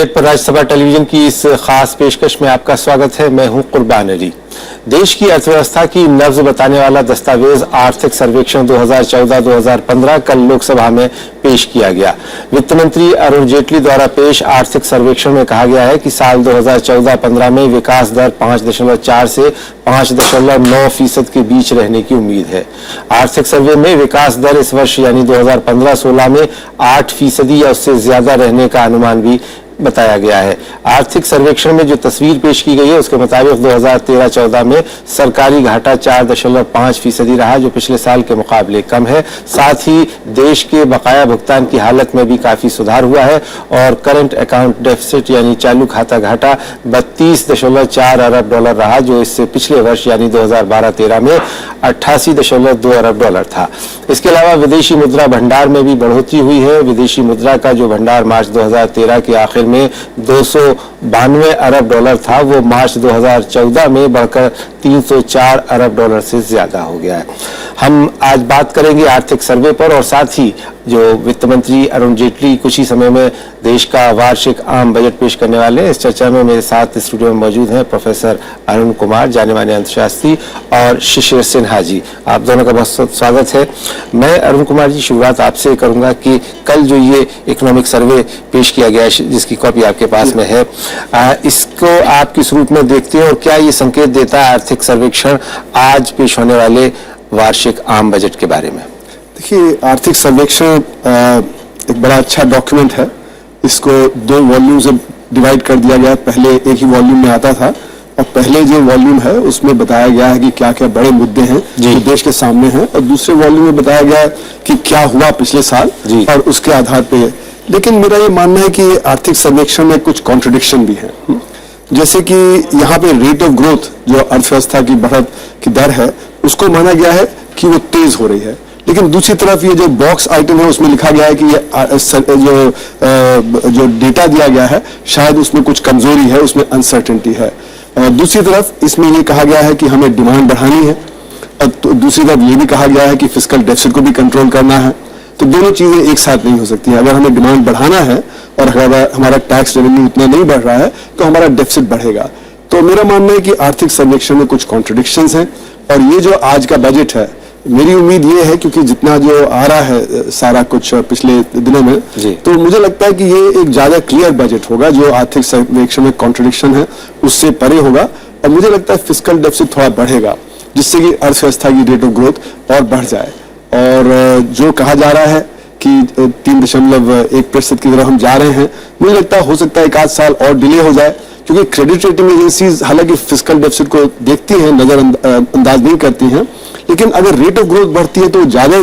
Budget पर Rajya Sabha television की इस खास पेशकश में आपका स्वागत है। मैं हूं कुर्बान अली। देश की अर्थव्यवस्था की नब्ज बताने वाला दस्तावेज आर्थिक सर्वेक्षण 2014-2015 कल लोकसभा में पेश किया गया। वित्त मंत्री अरुण जेटली द्वारा पेश आर्थिक सर्वेक्षण में कहा गया है कि साल 2014-15 में विकास दर 5.4 से 5.9% के बीच रहने की उम्मीद है। आर्थिक सर्वे में विकास दर इस वर्ष यानी 2015-16 में 8% या उससे ज्यादा रहने का अनुमान भी बताया गया है। आर्थिक सर्वेक्षण में जो तस्वीर पेश की गई है उसके मुताबिक 2013-14 में सरकारी घाटा 4.5% रहा, जो पिछले साल के मुकाबले कम है। साथ ही देश के बकाया भुगतान की हालत में भी काफी सुधार हुआ है और करंट अकाउंट डेफिसिट यानी चालू खाता घाटा 32.4 अरब डॉलर रहा, जो इससे पिछले वर्ष यानी 2012-13 में 88.2 अरब डॉलर था। इसके अलावा विदेशी मुद्रा भंडार में भी बढ़ोतरी हुई है। विदेशी मुद्रा का जो भंडार मार्च 2013 के आखिर में 292 अरब डॉलर था, वो मार्च 2014 में बढ़कर 304 अरब डॉलर से ज्यादा हो गया है। हम आज बात करेंगे आर्थिक सर्वे पर और साथ ही जो वित्त मंत्री अरुण जेटली कुछ ही समय में देश का वार्षिक आम बजट पेश करने वाले हैं। इस चर्चा में मेरे साथ स्टूडियो में मौजूद हैं प्रोफेसर अरुण कुमार, जाने माने अर्थशास्त्री, और शिशिर सिन्हा जी। आप दोनों का बहुत स्वागत है। मैं अरुण कुमार जी शुरुआत आपसे करूंगा कि कल जो ये इकोनॉमिक सर्वे पेश किया गया है, जिसकी कॉपी आपके पास में है, इसको आप किस रूप में देखते हैं और क्या ये संकेत देता है आर्थिक सर्वेक्षण आज पेश होने वाले वार्षिक आम बजट के बारे में? देखिए, आर्थिक सर्वेक्षण एक बड़ा अच्छा डॉक्यूमेंट है। इसको 2 वॉल्यूम्स में डिवाइड कर दिया गया। पहले एक ही वॉल्यूम में आता था और पहले जो वॉल्यूम है उसमें बताया गया है कि क्या क्या बड़े मुद्दे हैं जो देश के सामने हैं, और दूसरे वॉल्यूम में बताया गया है कि क्या हुआ पिछले साल और उसके आधार पे। लेकिन मेरा ये मानना है कि आर्थिक सर्वेक्षण में कुछ कॉन्ट्रडिक्शन भी है। जैसे कि यहाँ पे रेट ऑफ ग्रोथ जो अर्थव्यवस्था की बढ़त की दर है उसको माना गया है कि वो तेज हो रही है, लेकिन दूसरी तरफ ये जो बॉक्स आइटम है उसमें लिखा गया है कि ये जो डेटा दिया गया है शायद उसमें कुछ कमजोरी है, उसमें अनसर्टेनिटी है। दूसरी तरफ इसमें ये कहा गया है कि हमें डिमांड बढ़ानी है, और दूसरी तरफ ये भी कहा गया है कि फिस्कल डेफिसिट को भी कंट्रोल करना है। तो दोनों चीजें एक साथ नहीं हो सकती है। अगर हमें डिमांड बढ़ाना है और अगर हमारा टैक्स रेवेन्यू उतना नहीं बढ़ रहा है तो हमारा डेफिसिट बढ़ेगा। तो मेरा मानना है कि आर्थिक सर्वेक्षण में कुछ कॉन्ट्रडिक्शंस हैं, और ये जो आज का बजट है, मेरी उम्मीद ये है क्योंकि जितना जो आ रहा है सारा कुछ पिछले दिनों में, तो मुझे लगता है कि ये एक ज्यादा क्लियर बजट होगा। जो आर्थिक सर्वेक्षण में कॉन्ट्रडिक्शन है उससे परे होगा, और मुझे लगता है फिस्कल डेफिसिट थोड़ा बढ़ेगा जिससे कि अर्थव्यवस्था की रेट ऑफ ग्रोथ और बढ़ जाए। और जो कहा जा रहा है कि 3.1% की तरफ हम जा रहे हैं, मुझे लगता है हो सकता है 1 आध साल और डिले हो जाए, क्योंकि क्रेडिट रेटिंग एजेंसीज हालांकि फिस्कल डेफिसिट को देखती हैं, नजरअंदाज नहीं करती हैं, लेकिन अगर रेट ऑफ ग्रोथ बढ़ती है तो ज्यादा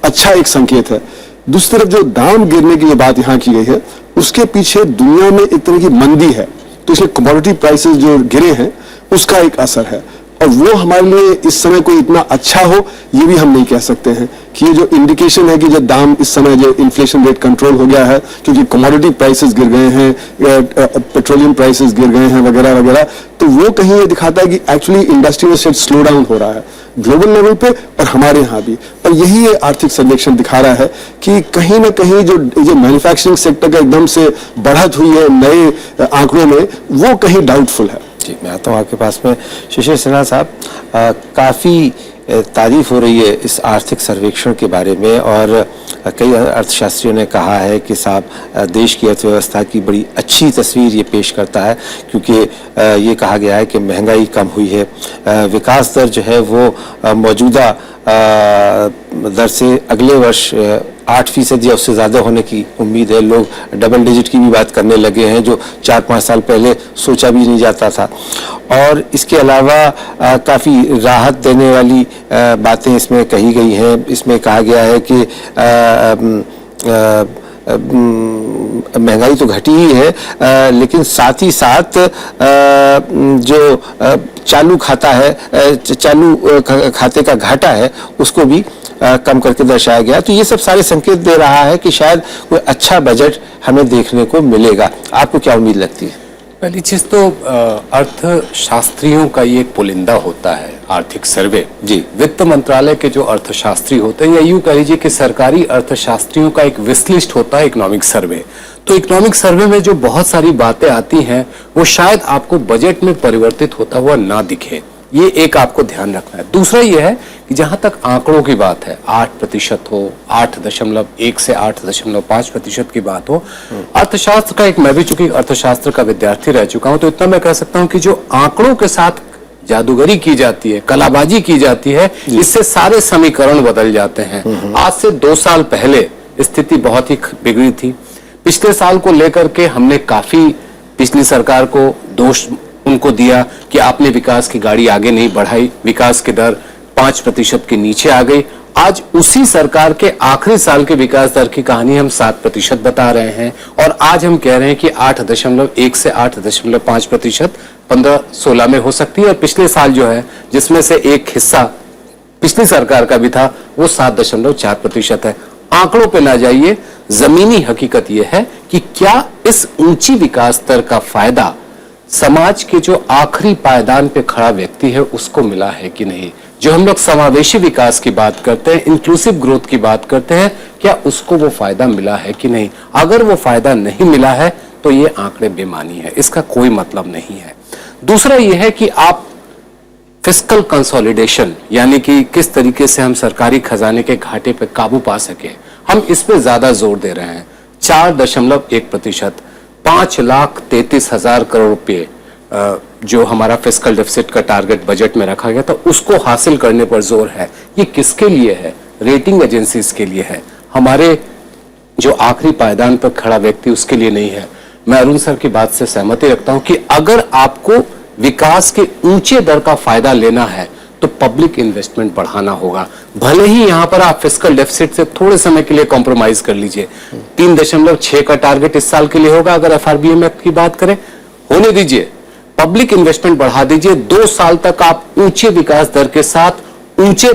अच्छा एक संकेत है। दूसरी तरफ जो दाम गिरने की जो बात यहाँ की गई है उसके पीछे दुनिया में एक तरह की मंदी है, तो इसलिए कमोडिटी प्राइसेस जो गिरे हैं उसका एक असर है, और वो हमारे लिए इस समय कोई इतना अच्छा हो ये भी हम नहीं कह सकते हैं। कि ये जो इंडिकेशन है कि जो दाम इस समय जो इन्फ्लेशन रेट कंट्रोल हो गया है क्योंकि कमोडिटी प्राइसेस गिर गए हैं, पेट्रोलियम प्राइसेस गिर गए हैं वगैरह वगैरह, तो वो कहीं ये दिखाता है कि एक्चुअली इंडस्ट्री में स्लो डाउन हो रहा है ग्लोबल लेवल पे और हमारे यहाँ भी। और यही ये आर्थिक सर्वेक्षण दिखा रहा है कि कहीं ना कहीं जो मैन्युफैक्चरिंग सेक्टर का एकदम से बढ़त हुई है नए आंकड़ों में, वो कहीं डाउटफुल है। जी, मैं आता हूँ आपके पास में। शिशिर सिन्हा साहब, काफ़ी तारीफ हो रही है इस आर्थिक सर्वेक्षण के बारे में, और कई अर्थशास्त्रियों ने कहा है कि साहब देश की अर्थव्यवस्था की बड़ी अच्छी तस्वीर ये पेश करता है, क्योंकि ये कहा गया है कि महंगाई कम हुई है, विकास दर जो है वो मौजूदा दर से अगले वर्ष 8% या उससे ज़्यादा होने की उम्मीद है। लोग डबल डिजिट की भी बात करने लगे हैं, जो 4-5 साल पहले सोचा भी नहीं जाता था। और इसके अलावा काफ़ी राहत देने वाली बातें इसमें कही गई हैं। इसमें कहा गया है कि महंगाई तो घटी ही है, लेकिन साथ ही साथ जो चालू खाता है, चालू खाते का घाटा है, उसको भी कम करके दर्शाया गया। तो ये सब सारे संकेत दे रहा है कि शायद कोई अच्छा बजट हमें देखने को मिलेगा। आपको क्या उम्मीद लगती है? पहली चीज तो अर्थशास्त्रियों का ये एक पुलिंदा होता है आर्थिक सर्वे। जी। वित्त मंत्रालय के जो अर्थशास्त्री होते हैं, या यूं कह लीजिए कि सरकारी अर्थशास्त्रियों का एक विश्लिष्ट होता है इकोनॉमिक सर्वे। तो इकोनॉमिक सर्वे में जो बहुत सारी बातें आती हैं वो शायद आपको बजट में परिवर्तित होता हुआ ना दिखे, ये एक आपको ध्यान रखना है। दूसरा ये है कि जहां तक आंकड़ों की बात है, 8% हो, 8.1 से 8.5% की बात हो, अर्थशास्त्र का एक, मैं भी चूंकि अर्थशास्त्र का विद्यार्थी रह चुका हूं, तो इतना मैं कह सकता हूं कि जो आंकड़ों के साथ जादूगरी की जाती है, कलाबाजी की जाती है, इससे सारे समीकरण बदल जाते हैं। आज से 2 साल पहले स्थिति बहुत ही बिगड़ी थी। पिछले साल को लेकर के हमने काफी पिछली सरकार को दोष उनको दिया कि आपने विकास की गाड़ी आगे नहीं बढ़ाई, विकास की दर 5% के नीचे आ गई। आज उसी सरकार के आखिरी साल के विकास दर की कहानी हम 7% बता रहे हैं, और आज हम कह रहे हैं कि 8.1 से 8.5% 15-16 में हो सकती है। और पिछले साल जो है, जिसमें से एक हिस्सा पिछली सरकार का भी था, वो 7.4% है। आंकड़ों पे ना जाइए, जमीनी हकीकत यह है कि क्या इस ऊंची विकास दर का फायदा समाज के जो आखिरी पायदान पे खड़ा व्यक्ति है उसको मिला है कि नहीं। जो हम लोग समावेशी विकास की बात करते हैं, इंक्लूसिव ग्रोथ की बात करते हैं, क्या उसको वो फायदा मिला है कि नहीं। अगर वो फायदा नहीं मिला है तो ये आंकड़े बेमानी है, इसका कोई मतलब नहीं है। दूसरा ये है कि आप फिस्कल कंसोलिडेशन, यानी कि किस तरीके से हम सरकारी खजाने के घाटे पे काबू पा सके, हम इस पे ज्यादा जोर दे रहे हैं। 4.1%, 5,33,000 करोड़ रुपए जो हमारा फिस्कल डेफिसिट का टारगेट बजट में रखा गया था, उसको हासिल करने पर जोर है। ये किसके लिए है? रेटिंग एजेंसीज के लिए है, हमारे जो आखिरी पायदान पर खड़ा व्यक्ति उसके लिए नहीं है। मैं अरुण सर की बात से सहमति रखता हूं कि अगर आपको विकास के ऊंचे दर का फायदा लेना है तो पब्लिक इन्वेस्टमेंट बढ़ाना होगा। भले ही यहां पर आप फिस्कल डेफिसिट से थोड़े समय के लिए कॉम्प्रोमाइज कर लीजिए, 3.6 का टारगेट इस साल के लिए होगा, अगर एफआरबीएम एक्ट की बात करें, होने दीजिए, पब्लिक इन्वेस्टमेंट बढ़ा दीजिए। 2 साल तक आप ऊंचे विकास दर के साथ ऊंचे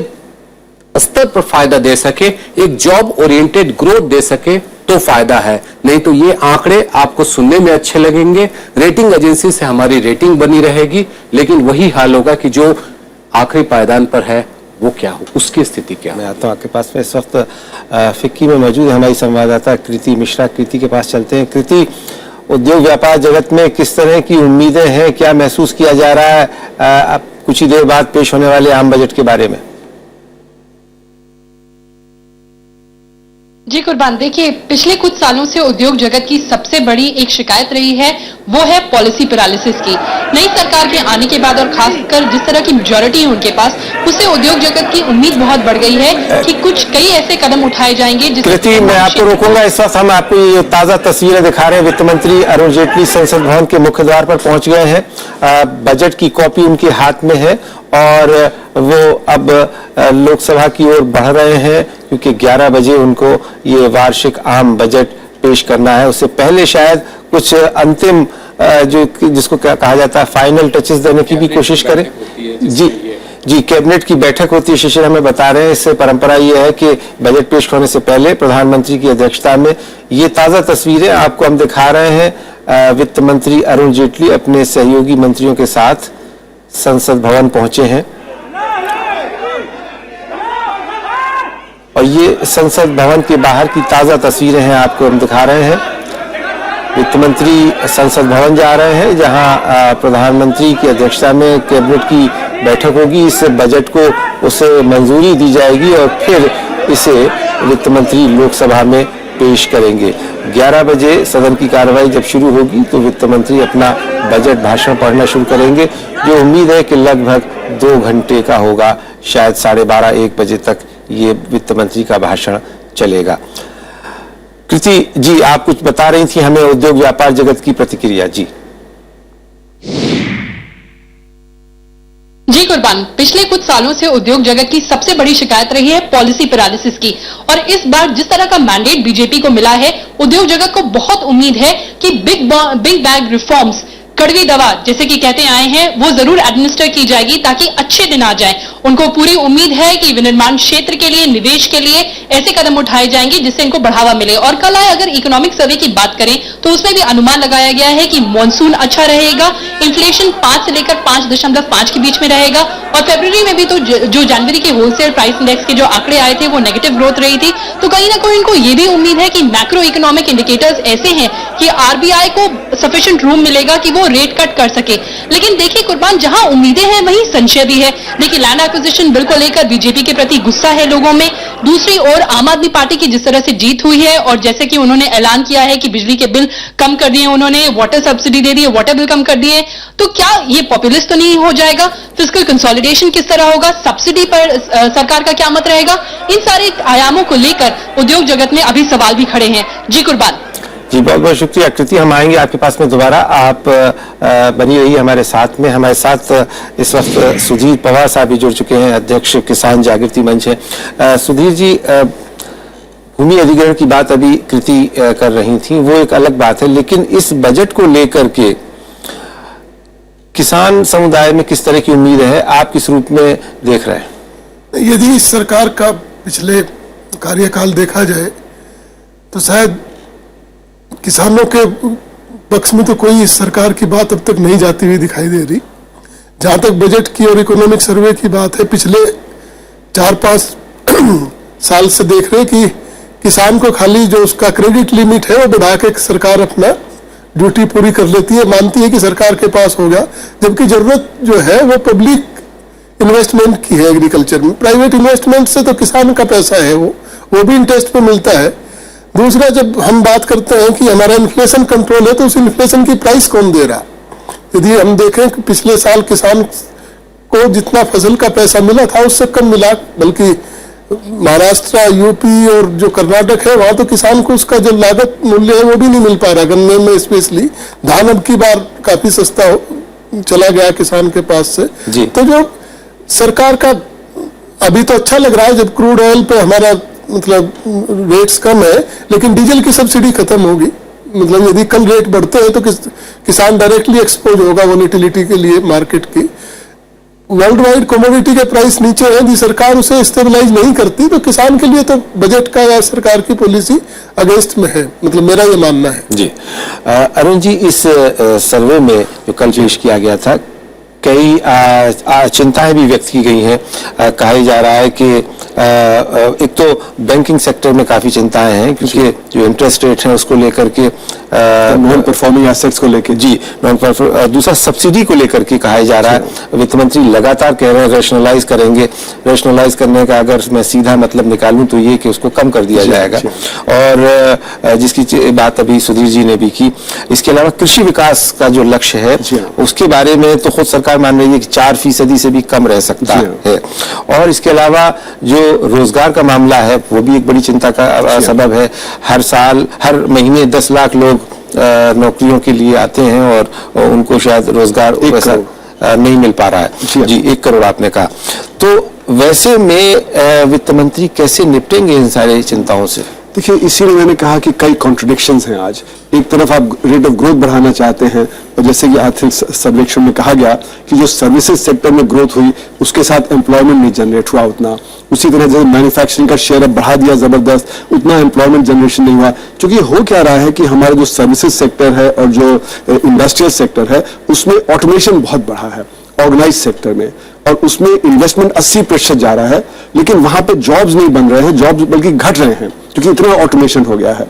स्तर पर फायदा दे सके, एक जॉब ओरिएंटेड ग्रोथ दे सके तो फायदा है। नहीं तो ये आंकड़े आपको सुनने में अच्छे लगेंगे, रेटिंग एजेंसी से हमारी रेटिंग बनी रहेगी, लेकिन वही हाल होगा कि जो आखिरी पायदान पर है वो क्या हो, उसकी स्थिति क्या। मैं आता हूं आपके पास में। इस वक्त फिक्की में मौजूद है हमारी संवाददाता कृति मिश्रा। कृति के पास चलते हैं। कृति, उद्योग व्यापार जगत में किस तरह की उम्मीदें हैं, क्या महसूस किया जा रहा है अब कुछ ही देर बाद पेश होने वाले आम बजट के बारे में? जी कुर्बान, देखिए, पिछले कुछ सालों से उद्योग जगत की सबसे बड़ी एक शिकायत रही है, वो है पॉलिसी पैरालिसिस की। नई सरकार के आने के बाद और खासकर जिस तरह की मेजॉरिटी है उनके पास, उससे उद्योग जगत की उम्मीद बहुत बढ़ गई है कि कुछ कई ऐसे कदम उठाए जाएंगे कृति, मैं आपको रोकूंगा। इस वक्त हम आपको ये ताजा तस्वीरें दिखा रहे हैं। वित्त मंत्री अरुण जेटली संसद भवन के मुख्य द्वार पर पहुंच गए हैं। बजट की कॉपी उनके हाथ में है और वो अब लोकसभा की ओर बढ़ रहे हैं, क्योंकि 11 बजे उनको ये वार्षिक आम बजट पेश करना है। उससे पहले शायद कुछ अंतिम जो जिसको कहा जाता है फाइनल टचेस देने की भी कोशिश करें। जी, कैबिनेट की बैठक होती है, शिशिर हमें बता रहे हैं। इससे परंपरा ये है कि बजट पेश होने से पहले प्रधानमंत्री की अध्यक्षता में ये ताजा तस्वीरें आपको हम दिखा रहे हैं। वित्त मंत्री अरुण जेटली अपने सहयोगी मंत्रियों के साथ संसद भवन पहुंचे हैं और ये संसद भवन के बाहर की ताजा तस्वीरें हैं, आपको हम दिखा रहे हैं। वित्त मंत्री संसद भवन जा रहे हैं, जहां प्रधानमंत्री की अध्यक्षता में कैबिनेट की बैठक होगी। इस बजट को उसे मंजूरी दी जाएगी और फिर इसे वित्त मंत्री लोकसभा में पेश करेंगे। 11 बजे सदन की कार्रवाई जब शुरू होगी तो वित्त मंत्री अपना बजट भाषण पढ़ना शुरू करेंगे, जो उम्मीद है कि लगभग 2 घंटे का होगा। शायद 12:30-1 बजे तक ये वित्त मंत्री का भाषण चलेगा। कृति जी, आप कुछ बता रही थी हमें उद्योग व्यापार जगत की प्रतिक्रिया। जी कुर्बान, पिछले कुछ सालों से उद्योग जगत की सबसे बड़ी शिकायत रही है पॉलिसी पैरालिसिस की, और इस बार जिस तरह का मैंडेट बीजेपी को मिला है, उद्योग जगत को बहुत उम्मीद है कि बिग बैंग रिफॉर्म्स कड़वी दवा जैसे कि कहते आए हैं वो जरूर एडमिनिस्टर की जाएगी ताकि अच्छे दिन आ जाएं। उनको पूरी उम्मीद है कि विनिर्माण क्षेत्र के लिए, निवेश के लिए ऐसे कदम उठाए जाएंगे जिससे इनको बढ़ावा मिले। और कल आए अगर इकोनॉमिक सर्वे की बात करें तो उसमें भी अनुमान लगाया गया है कि मॉनसून अच्छा रहेगा, इन्फ्लेशन 5 से लेकर 5.5 के बीच में रहेगा और फरवरी में भी तो जो जनवरी के होलसेल प्राइस इंडेक्स के जो आंकड़े आए थे वो नेगेटिव ग्रोथ रही थी। तो कहीं ना कहीं इनको ये भी उम्मीद है कि मैक्रो इकोनॉमिक इंडिकेटर्स ऐसे हैं कि आरबीआई को सफिशिएंट रूम मिलेगा कि वो रेट कट कर सके। लेकिन देखिए कुर्बान, जहां उम्मीदें हैं वहीं संशय भी है। देखिए लैंड एक्विजिशन बिल को लेकर बीजेपी के प्रति गुस्सा है लोगों में। दूसरी ओर आम आदमी पार्टी की जिस तरह से जीत हुई है और जैसे कि उन्होंने ऐलान किया है कि बिजली के बिल कम कर दिए, उन्होंने वाटर सब्सिडी दे दी है, वाटर बिल कम कर दिए, तो क्या ये पॉपुलिस्ट तो नहीं हो जाएगा? फिस्कल कंसोलिडेशन किस तरह होगा? सब्सिडी पर सरकार का क्या मत रहेगा? इन सारे आयामों को लेकर उद्योग जगत में अभी सवाल भी खड़े हैं। जी कुर्बान। जी बहुत बहुत शुक्रिया कृति, हम आएंगे आपके पास में दोबारा। आप बनी रहिए हमारे साथ में। हमारे साथ इस वक्त सुधीर पवार साहब भी जुड़ चुके हैं, अध्यक्ष किसान जागृति मंच है। सुधीर जी, भूमि अधिग्रहण की बात अभी कृति कर रही थी, वो एक अलग बात है, लेकिन इस बजट को लेकर के किसान समुदाय में किस तरह की उम्मीद है, आप किस रूप में देख रहे हैं? यदि इस सरकार का पिछले कार्यकाल देखा जाए तो शायद किसानों के पक्ष में तो कोई इस सरकार की बात अब तक नहीं जाती हुई दिखाई दे रही। जहां तक बजट की और इकोनॉमिक सर्वे की बात है, पिछले 4-5 साल से देख रहे कि किसान को खाली जो उसका क्रेडिट लिमिट है वो बढ़ा के सरकार अपना ड्यूटी पूरी कर लेती है, मानती है कि सरकार के पास होगा, जबकि जरूरत जो है वो पब्लिक इन्वेस्टमेंट की है एग्रीकल्चर में। प्राइवेट इन्वेस्टमेंट से तो किसान का पैसा है वो भी इंटरेस्ट पे मिलता है। दूसरा, जब हम बात करते हैं कि हमारा इन्फ्लेशन कंट्रोल है तो उस इन्फ्लेशन की प्राइस कौन दे रहा? यदि हम देखें कि पिछले साल किसान को जितना फसल का पैसा मिला था उससे कम मिला, बल्कि महाराष्ट्र, यूपी और जो कर्नाटक है वहां तो किसान को उसका जो लागत मूल्य है वो भी नहीं मिल पा रहा। गन्ने में स्पेशली धान अब की बार काफी सस्ता चला गया किसान के पास से। तो जो सरकार का अभी तो अच्छा लग रहा है जब क्रूड ऑयल पे हमारा मतलब रेट्स कम है, लेकिन डीजल की सब्सिडी खत्म होगी। मतलब यदि कल रेट बढ़ते हैं तो किसान डायरेक्टली एक्सपोज होगा वोलेटिलिटी के लिए मार्केट की। वर्ल्ड वाइड कमोडिटी के प्राइस नीचे है, यदि सरकार उसे स्टेबलाइज नहीं करती तो किसान के लिए तो बजट का या सरकार की पॉलिसी अगेंस्ट में है, मतलब मेरा ये मानना है। जी अरुण जी, इस सर्वे में जो कल पेश किया गया था कई चिंताएं भी व्यक्त की गई हैं। कहा जा रहा है कि एक तो बैंकिंग सेक्टर में काफी चिंताएं हैं क्योंकि जो इंटरेस्ट रेट है उसको लेकर के नॉन परफॉर्मिंग एसेट्स को लेकर, जी नॉन परफॉर्मिंग, दूसरा सब्सिडी को लेकर के कहा जा रहा है। वित्त मंत्री लगातार कह रहे हैं रैशनलाइज करेंगे। रैशनलाइज करने का अगर मैं सीधा मतलब निकालूं तो ये कि उसको कम कर दिया जाएगा, और जिसकी बात अभी सुधीर जी ने भी की। इसके अलावा कृषि विकास का जो लक्ष्य है उसके बारे में तो खुद सरकार मान रही है कि 4% से भी कम रह सकता है। और इसके अलावा जो रोजगार का मामला है वो भी एक बड़ी चिंता का सबब है। हर साल हर महीने 10 लाख लोग नौकरियों के लिए आते हैं और उनको शायद रोजगार वैसा नहीं मिल पा रहा है। जी 1 करोड़ आपने कहा। तो वैसे में वित्त मंत्री कैसे निपटेंगे इन सारी चिंताओं से? देखिए, इसीलिए मैंने कहा कि कई कॉन्ट्रडिक्शंस हैं आज। एक तरफ आप रेट ऑफ ग्रोथ बढ़ाना चाहते हैं और जैसे कि आर्थिक सर्वेक्षण में कहा गया कि जो सर्विसेज सेक्टर में ग्रोथ हुई उसके साथ एम्प्लॉयमेंट नहीं जनरेट हुआ उतना। उसी तरह जैसे मैन्युफैक्चरिंग का शेयर अब बढ़ा दिया जबरदस्त, उतना एम्प्लॉयमेंट जनरेशन नहीं हुआ। क्योंकि हो क्या रहा है कि हमारा जो सर्विसेज सेक्टर है और जो इंडस्ट्रियल सेक्टर है उसमें ऑटोमेशन बहुत बढ़ा है ऑर्गेनाइज सेक्टर में, और उसमें इन्वेस्टमेंट 80% जा रहा है, लेकिन वहां पे जॉब्स नहीं बन रहे हैं, जॉब्स बल्कि घट रहे हैं क्योंकि इतना ऑटोमेशन हो गया है।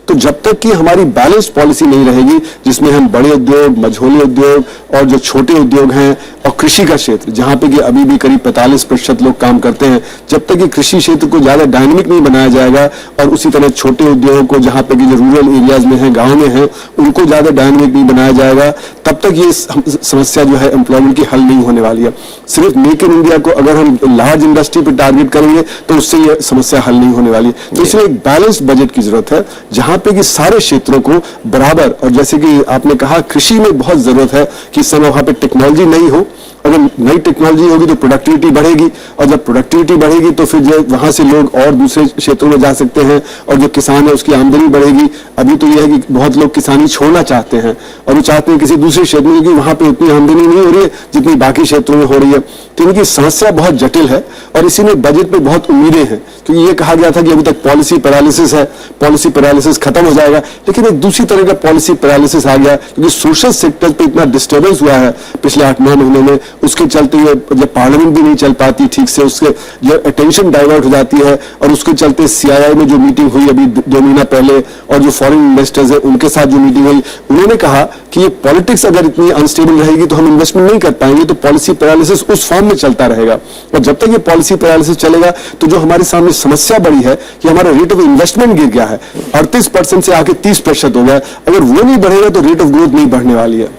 तो जब तक कि हमारी बैलेंस पॉलिसी नहीं रहेगी जिसमें हम बड़े उद्योग, मझोले उद्योग और जो छोटे उद्योग हैं और कृषि का क्षेत्र जहां पे कि अभी भी करीब 45% लोग काम करते हैं, जब तक कि कृषि क्षेत्र को ज्यादा डायनेमिक नहीं बनाया जाएगा और उसी तरह छोटे उद्योगों को जहां पे कि जो रूरल एरियाज में है, गाँव में है, उनको ज्यादा डायनेमिक नहीं बनाया जाएगा, तब तक ये समस्या जो है एम्प्लॉयमेंट की हल नहीं होने वाली है। सिर्फ मेक इन इंडिया को अगर हम लार्ज इंडस्ट्री पर टारगेट करेंगे तो उससे ये समस्या हल नहीं होने वाली है। तो इसलिए एक बैलेंस्ड बजट की जरूरत है जहां पे कि सारे क्षेत्रों को बराबर, और जैसे कि आपने कहा कृषि में बहुत जरूरत है कि इस समय वहां पे टेक्नोलॉजी नहीं हो अगर नई टेक्नोलॉजी होगी तो प्रोडक्टिविटी बढ़ेगी, और जब प्रोडक्टिविटी बढ़ेगी तो फिर जो वहां से लोग और दूसरे क्षेत्रों में जा सकते हैं, और जो किसान है उसकी आमदनी बढ़ेगी। अभी तो यह है कि बहुत लोग किसानी छोड़ना चाहते हैं और वो चाहते हैं किसी दूसरे क्षेत्र में, क्योंकि वहां पे उतनी आमदनी नहीं हो रही है जितनी बाकी क्षेत्रों में हो रही है। तो इनकी समस्या बहुत जटिल है और इसी में बजट पे बहुत उम्मीदें हैं, क्योंकि ये कहा गया था कि अभी तक पॉलिसी पैरालिसिस है, पॉलिसी पैरालिसिस खत्म हो जाएगा, लेकिन एक दूसरी तरह का पॉलिसी पैरालिसिस आ गया, क्योंकि सोशल सेक्टर पे इतना डिस्टर्बेंस हुआ है पिछले 8-9 महीने में। उसके चलते हुए जब पार्लियामेंट भी नहीं चल पाती ठीक से, उसके जो अटेंशन डाइवर्ट हो जाती है, और उसके चलते सीआईआई में जो मीटिंग हुई अभी 2 महीना पहले, और जो फॉरेन इन्वेस्टर्स है उनके साथ जो मीटिंग हुई, उन्होंने कहा कि ये पॉलिटिक्स अगर इतनी अनस्टेबल रहेगी तो हम इन्वेस्टमेंट नहीं कर पाएंगे, तो पॉलिसी पैरालिसिस उस फॉर्म में चलता रहेगा। और जब तक ये पॉलिसी पैरालिसिस चलेगा तो जो हमारे सामने समस्या बड़ी है कि हमारा रेट ऑफ इन्वेस्टमेंट गिर गया है, 38% से आके 30% हो गया है। अगर वो नहीं बढ़ेगा तो रेट ऑफ ग्रोथ नहीं बढ़ने वाली है।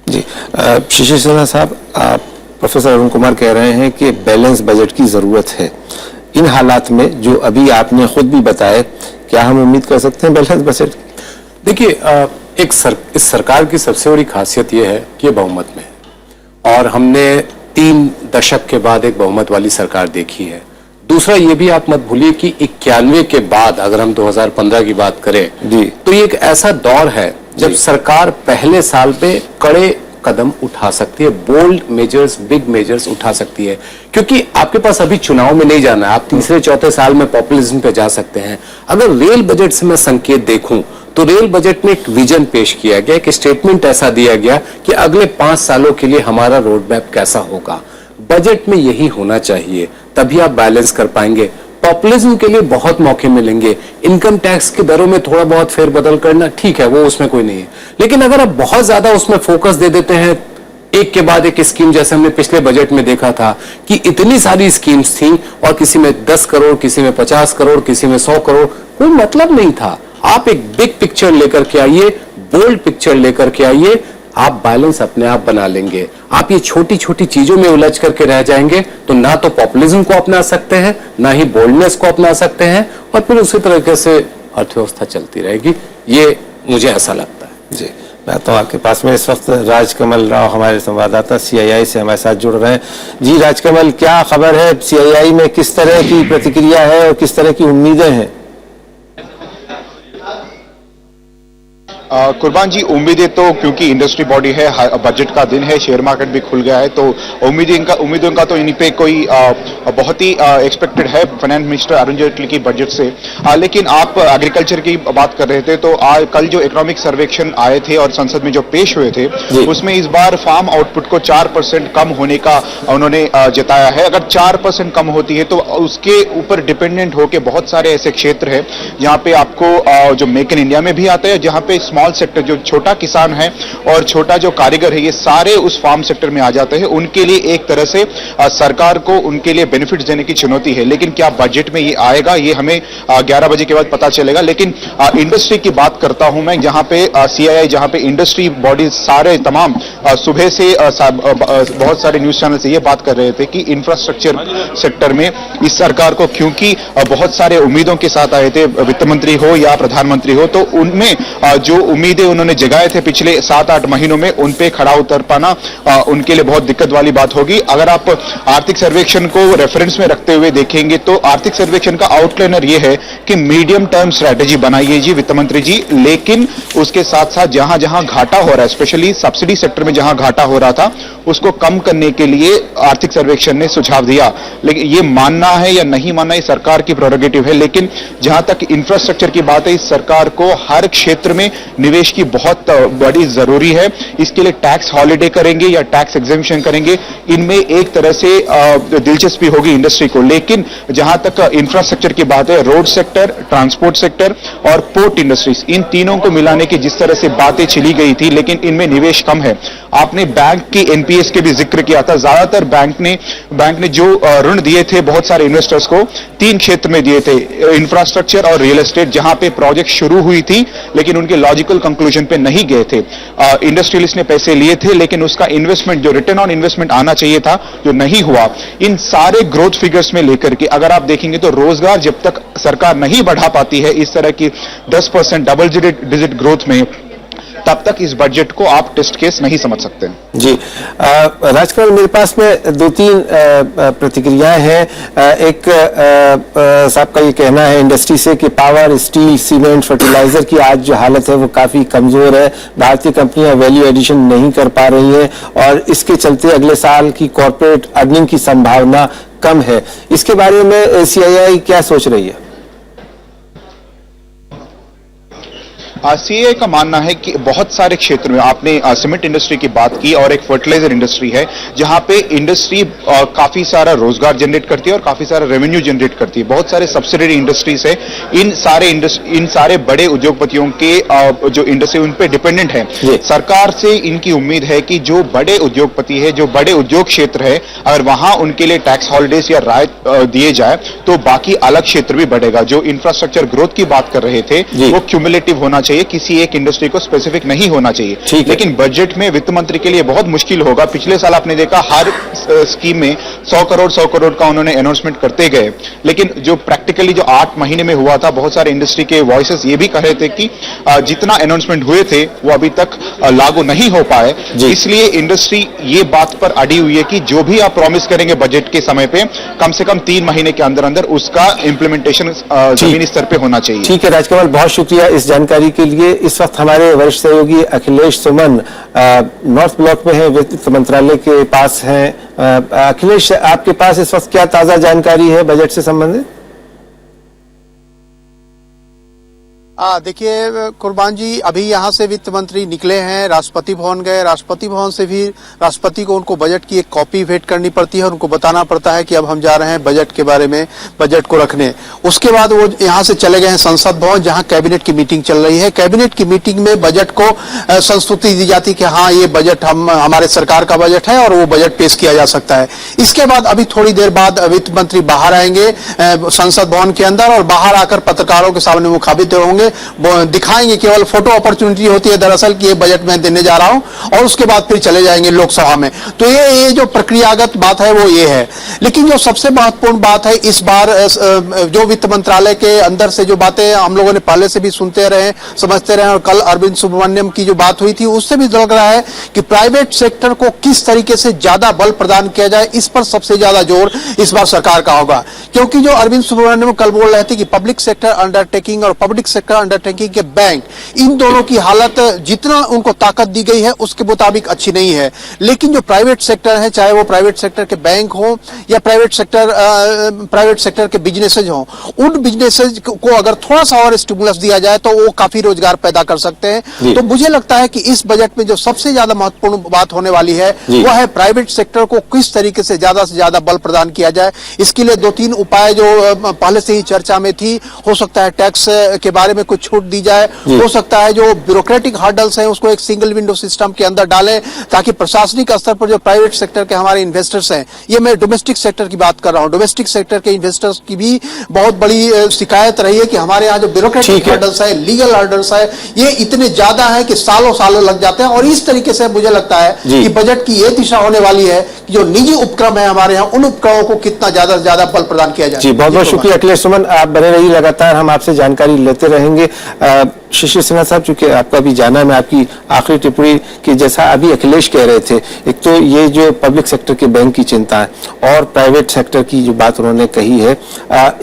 जी, शिशिर सिन्हा साहब, प्रोफेसर अरुण कुमार कह रहे हैं कि बैलेंस बजट की जरूरत है। इन हालात में जो अभी आपने खुद भी बताया, क्या हम उम्मीद कर सकते हैं बैलेंस बजट? देखिए, इस सरकार की सबसे बड़ी खासियत यह है कि ये बहुमत में है, और हमने 3 दशक के बाद एक बहुमत वाली सरकार देखी है। दूसरा ये भी आप मत भूलिए कि 91 के बाद अगर हम 2015 की बात करें जी, तो ये एक ऐसा दौर है जब सरकार पहले साल पे कड़े कदम उठा सकती है, बोल्ड मेजर्स, बिग मेजर्स उठा सकती है, क्योंकि आपके पास अभी चुनाव में नहीं जाना है, आप तीसरे चौथे साल में पॉपुलिज्म पे जा सकते हैं। अगर रेल बजट से मैं संकेत देखूं तो रेल बजट में एक विजन पेश किया गया, एक स्टेटमेंट ऐसा दिया गया कि अगले 5 सालों के लिए हमारा रोड मैप कैसा होगा। बजट में यही होना चाहिए, तभी आप बैलेंस कर पाएंगे। पॉपुलिज्म के लिए बहुत मौके मिलेंगे, इनकम टैक्स की दरों में थोड़ा बहुत फेरबदल करना ठीक है, वो उसमें कोई नहीं है, लेकिन अगर आप बहुत ज्यादा उसमें फोकस दे देते हैं एक के बाद एक स्कीम, जैसे हमने पिछले बजट में देखा था कि इतनी सारी स्कीम्स थी और किसी में 10 करोड़, किसी में 50 करोड़, किसी में 100 करोड़, कोई मतलब नहीं था। आप एक बिग पिक्चर लेकर के आइए, बोल्ड पिक्चर लेकर के आइए, आप बैलेंस अपने आप बना लेंगे। आप ये छोटी छोटी चीजों में उलझ करके रह जाएंगे तो ना तो पॉपुलिज्म को अपना सकते हैं, ना ही बोल्डनेस को अपना सकते हैं, और फिर उसी तरीके से अर्थव्यवस्था चलती रहेगी। ये मुझे ऐसा लगता है। जी, मैं तो आपके पास में इस वक्त राजकमल राव, हमारे संवाददाता सीआईआई से हमारे साथ जुड़ रहे हैं। जी राजकमल, क्या खबर है? सीआईआई में किस तरह की प्रतिक्रिया है और किस तरह की उम्मीदें हैं? कुर्बान जी, उम्मीदें तो क्योंकि इंडस्ट्री बॉडी है, बजट का दिन है, शेयर मार्केट भी खुल गया है, तो उम्मीदों का तो इन पे कोई बहुत ही एक्सपेक्टेड है फाइनेंस मिनिस्टर अरुण जेटली की बजट से। लेकिन आप एग्रीकल्चर की बात कर रहे थे, तो कल जो इकोनॉमिक सर्वेक्षण आए थे और संसद में जो पेश हुए थे, उसमें इस बार फार्म आउटपुट को 4% कम होने का उन्होंने जताया है। अगर 4% कम होती है तो उसके ऊपर डिपेंडेंट होकर बहुत सारे ऐसे क्षेत्र है जहां पे आपको जो मेक इन इंडिया में भी आता है, जहां पे स्मॉल सेक्टर, जो छोटा किसान है और छोटा जो कारीगर है, ये सारे उस फार्म सेक्टर में आ जाते हैं। उनके लिए एक तरह से सरकार को उनके लिए बेनिफिट्स देने की चुनौती है, लेकिन क्या बजट में ये आएगा, ये हमें 11 बजे के बाद पता चलेगा। लेकिन इंडस्ट्री की बात करता हूं मैं, जहां पे सीआईआई, जहां पे इंडस्ट्री बॉडीज सारे तमाम सुबह से बहुत सारे न्यूज चैनल से ये बात कर रहे थे कि इंफ्रास्ट्रक्चर सेक्टर में इस सरकार को, क्योंकि बहुत सारे उम्मीदों के साथ आए थे, वित्त मंत्री हो या प्रधानमंत्री हो, तो उनमें जो उम्मीदें उन्होंने जगाए थे पिछले 7-8 महीनों में, उन पे खड़ा उतर पाना उनके लिए बहुत दिक्कत वाली बात होगी। अगर आप आर्थिक सर्वेक्षण को रेफरेंस में रखते हुए देखेंगे तो आर्थिक सर्वेक्षण का आउटलाइनर यह है कि मीडियम टर्म स्ट्रेटेजी बनाइए जी वित्त मंत्री जी, लेकिन उसके साथ साथ जहां जहां घाटा हो रहा है, स्पेशली सब्सिडी सेक्टर में जहां घाटा हो रहा था, उसको कम करने के लिए आर्थिक सर्वेक्षण ने सुझाव दिया। लेकिन ये मानना है या नहीं मानना, ये सरकार की प्रोरोगेटिव है, लेकिन जहां तक इंफ्रास्ट्रक्चर की बात है, इस सरकार को हर क्षेत्र में निवेश की बहुत बड़ी जरूरी है। इसके लिए टैक्स हॉलिडे करेंगे या टैक्स एग्जेम्पशन करेंगे, इनमें एक तरह से दिलचस्पी होगी इंडस्ट्री को। लेकिन जहां तक इंफ्रास्ट्रक्चर की बात है, रोड सेक्टर, ट्रांसपोर्ट सेक्टर और पोर्ट इंडस्ट्रीज, इन तीनों को मिलाने की जिस तरह से बातें चली गई थी, लेकिन इनमें निवेश कम है। आपने बैंक की एनपीएस के भी जिक्र किया था। ज्यादातर बैंक ने जो ऋण दिए थे बहुत सारे इन्वेस्टर्स को, 3 क्षेत्र में दिए थे, इंफ्रास्ट्रक्चर और रियल एस्टेट, जहां पे प्रोजेक्ट शुरू हुई थी लेकिन उनके लॉजिकल कंक्लूजन पे नहीं गए थे। इंडस्ट्रियलिस्ट ने पैसे लिए थे लेकिन उसका इन्वेस्टमेंट, जो रिटर्न ऑन इन्वेस्टमेंट आना चाहिए था, जो नहीं हुआ। इन सारे ग्रोथ फिगर्स में लेकर के अगर आप देखेंगे तो रोजगार जब तक सरकार नहीं बढ़ा पाती है इस तरह की 10% डबल डिजिट ग्रोथ में, तब तक इस बजट को आप टेस्ट केस नहीं समझ सकते। जी राजकमल, मेरे पास में दो तीन प्रतिक्रियाएं हैं। एक साहब का ये कहना है इंडस्ट्री से कि पावर, स्टील, सीमेंट, फर्टिलाइजर की आज जो हालत है वो काफी कमजोर है। भारतीय कंपनियां वैल्यू एडिशन नहीं कर पा रही हैं और इसके चलते अगले साल की कॉर्पोरेट अर्निंग की संभावना कम है। इसके बारे में सीआईआई क्या सोच रही है? सीआईआई का मानना है कि बहुत सारे क्षेत्र में, आपने सीमेंट इंडस्ट्री की बात की और एक फर्टिलाइजर इंडस्ट्री है जहां पे इंडस्ट्री काफी सारा रोजगार जनरेट करती है और काफी सारा रेवेन्यू जनरेट करती है। बहुत सारे सब्सिडरी इंडस्ट्रीज है। इन सारे बड़े उद्योगपतियों के जो इंडस्ट्री उन पे डिपेंडेंट है। सरकार से इनकी उम्मीद है कि जो बड़े उद्योगपति है, जो बड़े उद्योग क्षेत्र है, अगर वहां उनके लिए टैक्स हॉलिडेज या राहत दिए जाए तो बाकी अलग क्षेत्र भी बढ़ेगा। जो इंफ्रास्ट्रक्चर ग्रोथ की बात कर रहे थे वो क्यूमुलेटिव होना चाहिए, किसी एक इंडस्ट्री को स्पेसिफिक नहीं होना चाहिए। लेकिन बजट में वित्त मंत्री के लिए बहुत मुश्किल होगा। पिछले साल आपने देखा हर स्कीम में 100 करोड़ का उन्होंने अनाउंसमेंट करते गए, लेकिन जो प्रैक्टिकली जो 8 महीने में हुआ था, बहुत सारे इंडस्ट्री के वॉइसेस ये भी कह रहे थे कि जितना अनाउंसमेंट हुए थे वो अभी तक लागू नहीं हो पाए। इसलिए इंडस्ट्री ये बात पर अड़ी हुई है कि जो भी आप प्रॉमिस करेंगे बजट के समय पे, कम से कम 3 महीने के अंदर अंदर उसका इंप्लीमेंटेशन जमीनी स्तर पे होना चाहिए। ठीक है राजकमल, बहुत शुक्रिया इस जानकारी के लिए। इस वक्त हमारे वरिष्ठ सहयोगी अखिलेश सुमन नॉर्थ ब्लॉक में है, वित्त मंत्रालय के पास हैं। अखिलेश, आपके पास इस वक्त क्या ताजा जानकारी है बजट से संबंधित? देखिए कुर्बान जी, अभी यहाँ से वित्त मंत्री निकले हैं, राष्ट्रपति भवन गए। राष्ट्रपति भवन से भी राष्ट्रपति को उनको बजट की एक कॉपी भेंट करनी पड़ती है, उनको बताना पड़ता है कि अब हम जा रहे हैं बजट के बारे में, बजट को रखने। उसके बाद वो यहाँ से चले गए हैं संसद भवन, जहाँ कैबिनेट की मीटिंग चल रही है। कैबिनेट की मीटिंग में बजट को संस्तुति दी जाती है कि हाँ ये बजट हमारे सरकार का बजट है और वो बजट पेश किया जा सकता है। इसके बाद अभी थोड़ी देर बाद वित्त मंत्री बाहर आएंगे संसद भवन के अंदर और बाहर आकर पत्रकारों के सामने मुखातिब होंगे, दिखाएंगे। केवल फोटो अपॉर्चुनिटी होती है दरअसल कि ये बजट में देने जा रहा हूं, और उसके बाद फिर चले जाएंगे लोकसभा में। तो ये जो प्रक्रियागत बात है वो ये है। लेकिन जो सबसे महत्वपूर्ण बात है इस बार, जो वित्त मंत्रालय के अंदर से जो बातें हम लोगों ने पहले से भी सुनते रहे, समझते रहे, और कल अरविंद सुब्रमण्यम की जो बात हुई थी उससे भी लग रहा है कि प्राइवेट सेक्टर को किस तरीके से ज्यादा बल प्रदान किया जाए, इस पर सबसे ज्यादा जोर इस बार सरकार का होगा। क्योंकि जो अरविंद सुब्रमण्यम कल बोल रहे थे कि पब्लिक सेक्टर अंडरटेकिंग और पब्लिक सेक्टर अंडरटेकिंग के बैंक, इन दोनों की हालत जितना उनको ताकत दी गई है उसके मुताबिक अच्छी नहीं है। लेकिन जो प्राइवेट सेक्टर है, चाहे वो प्राइवेट सेक्टर के बैंक हो या प्राइवेट सेक्टर के बिजनेसेज हो, उन बिजनेसेज को अगर थोड़ा सा और स्टिमुलस दिया जाए तो वो काफी रोजगार पैदा कर सकते हैं। तो मुझे लगता है कि इस बजट में जो सबसे ज्यादा महत्वपूर्ण बात होने वाली है वो है प्राइवेट सेक्टर को किस तरीके से ज्यादा बल प्रदान किया जाए। इसके लिए 2-3 उपाय जो पहले से ही चर्चा में थी, हो सकता है टैक्स के बारे में कुछ छूट दी जाए, हो सकता है जो ब्यूरोक्रेटिक हर्डल्स हैं उसको एक सिंगल विंडो सिस्टम के अंदर डालें, ताकि प्रशासनिक स्तर पर जो प्राइवेट सेक्टर के हमारे इन्वेस्टर्स हैं, ये मैं डोमेस्टिक सेक्टर की बात कर रहा हूं, डोमेस्टिक सेक्टर के इन्वेस्टर्स की भी बहुत बड़ी शिकायत रही है कि हमारे यहाँ जो ब्यूरोक्रेटिक हर्डल्स है, लीगल हर्डल्स है, ये इतने ज्यादा है कि सालों लग जाते हैं। और इस तरीके से मुझे लगता है कि बजट की ये दिशा होने वाली है कि जो निजी उपक्रम है हमारे यहाँ, उन उपक्रमों को कितना ज्यादा से ज्यादा बल प्रदान किया जाए। जी, बहुत बहुत शुक्रिया अखिलेश सुमन, आप बने रहिए, लगातार हम आपसे जानकारी लेते रहेंगे। शिशिर सिन्हा साहब, चूंकि आपका भी जाना है, मैं आपकी आखिरी टिप्पणी कि जैसा अभी अखिलेश कह रहे थे, एक तो ये जो पब्लिक सेक्टर के बैंक की चिंता है और प्राइवेट सेक्टर की जो बात उन्होंने कही है,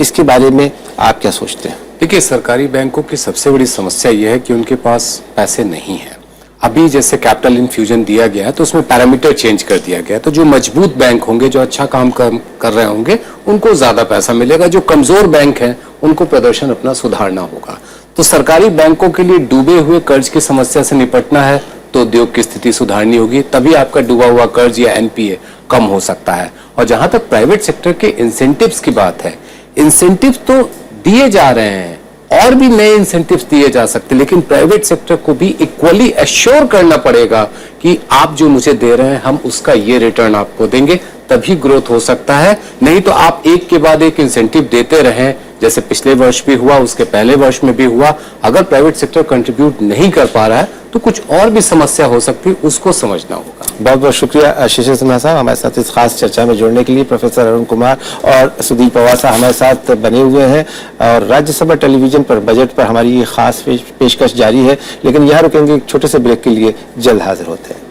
इसके बारे में आप क्या सोचते हैं? देखिए, सरकारी बैंकों की सबसे बड़ी समस्या यह है कि उनके पास पैसे नहीं है। अभी जैसे कैपिटल इन्फ्यूजन दिया गया है तो उसमें पैरामीटर चेंज कर दिया गया है, तो जो मजबूत बैंक होंगे, जो अच्छा काम कर रहे होंगे, उनको ज्यादा पैसा मिलेगा। जो कमजोर बैंक हैं उनको प्रदर्शन अपना सुधारना होगा। तो सरकारी बैंकों के लिए डूबे हुए कर्ज की समस्या से निपटना है तो उद्योग की स्थिति सुधारनी होगी, तभी आपका डूबा हुआ कर्ज या एनपीए कम हो सकता है। और जहां तक प्राइवेट सेक्टर के इंसेंटिव्स की बात है, इंसेंटिव तो दिए जा रहे हैं, और भी नए इंसेंटिव्स दिए जा सकते, लेकिन प्राइवेट सेक्टर को भी इक्वली एश्योर करना पड़ेगा कि आप जो मुझे दे रहे हैं, हम उसका ये रिटर्न आपको देंगे, तभी ग्रोथ हो सकता है। नहीं तो आप एक के बाद एक इंसेंटिव देते रहें, जैसे पिछले वर्ष भी हुआ, उसके पहले वर्ष में भी हुआ। अगर प्राइवेट सेक्टर कंट्रीब्यूट नहीं कर पा रहा है तो कुछ और भी समस्या हो सकती है, उसको समझना होगा। बहुत बहुत शुक्रिया शिशिर सिन्हा साहब, हमारे साथ इस खास चर्चा में जुड़ने के लिए। प्रोफेसर अरुण कुमार और सुदीप पवासा हमारे साथ बने हुए हैं और राज्यसभा टेलीविजन पर बजट पर हमारी ये खास पेशकश जारी है, लेकिन यहाँ रुकेंगे एक छोटे से ब्रेक के लिए, जल्द हाजिर होते हैं।